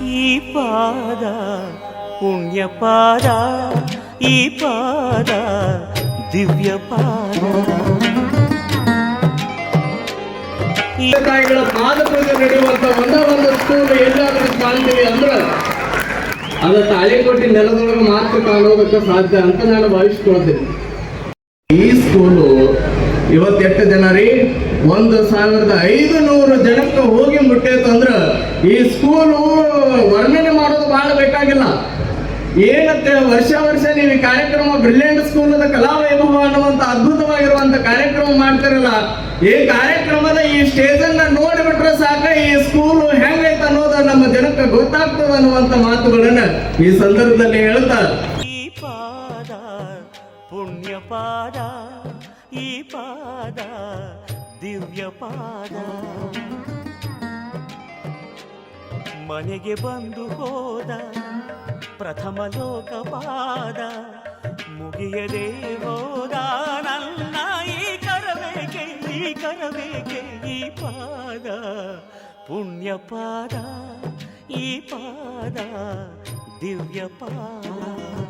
ಈ ಪಾದ ಪುಣ್ಯ ಪಾದ, ಈ ಪಾದ ದಿವ್ಯ ಪಾದ. ತಾಯಿಗಳ ಪಾದ ಪೂಜೆ ನಡೆಯುವಂತ ಒಂದು ಸ್ಕೂಲ್ ಎಲ್ಲಾದ್ರೂ ಕಾಣ್ತೀವಿ ಅಂದ್ರೆ ಅದು ತಾಳಿಕೋಟಿ ನೆಲದೊಳಗೆ ಮಾತ್ರ ಕಾಣೋದಕ್ಕೆ ಸಾಧ್ಯ ಅಂತ ನಾನು ಭಾವಿಸ್ಕೊಳ್ತೀನಿ. ಈ ಸ್ಕೂಲು ಇವತ್ತೆಷ್ಟು ಜನ ರೀ, 1500 ಜನಕ್ಕೆ ಹೋಗಿ ಮುಟ್ಟೈತು ಅಂದ್ರೆ ಈ ಸ್ಕೂಲು ವರ್ಣನೆ ಮಾಡೋದು ಬಹಳ ಬೇಕಾಗಿಲ್ಲ. ಏನಂತೆ ವರ್ಷ ನೀವು ಈ ಕಾರ್ಯಕ್ರಮ ಬ್ರಿಲಿಯಂಟ್ ಸ್ಕೂಲದ ಕಲಾವೈಭವ ಅನ್ನುವಂತ ಅದ್ಭುತವಾಗಿರುವಂತ ಕಾರ್ಯಕ್ರಮ ಮಾಡ್ತಿರಲ್ಲ, ಈ ಕಾರ್ಯಕ್ರಮದ ಈ ಸ್ಟೇಜ್ ಅನ್ನ ನೋಡಿಬಿಟ್ರೆ ಸಾಕ ಈ ಸ್ಕೂಲು ಹೆಂಗೈತೆ ಅನ್ನೋದು ನಮ್ಮ ಜನಕ್ಕೆ ಗೊತ್ತಾಗ್ತದೆ ಅನ್ನುವಂತ ಮಾತುಗಳನ್ನ ಈ ಸಂದರ್ಭದಲ್ಲಿ ಹೇಳ್ತಾ, ಈ ಪಾದ ಪುಣ್ಯ ಪಾದ, ಈ ಪಾದ ದಿವ್ಯ ಪಾದ. ಮನೆಗೆ ಬಂದು ಹೋದ ಪ್ರಥಮ ಲೋಕಪಾದ, ಮುಗಿಯದೆ ಹೋದ ನನ್ನ ಈ ಕರಬೇಕೆ, ಈ ಕರಬೇಕೆ. ಈ ಪಾದ ಪುಣ್ಯ ಪಾದ, ಈ ಪಾದ ದಿವ್ಯ ಪಾದ.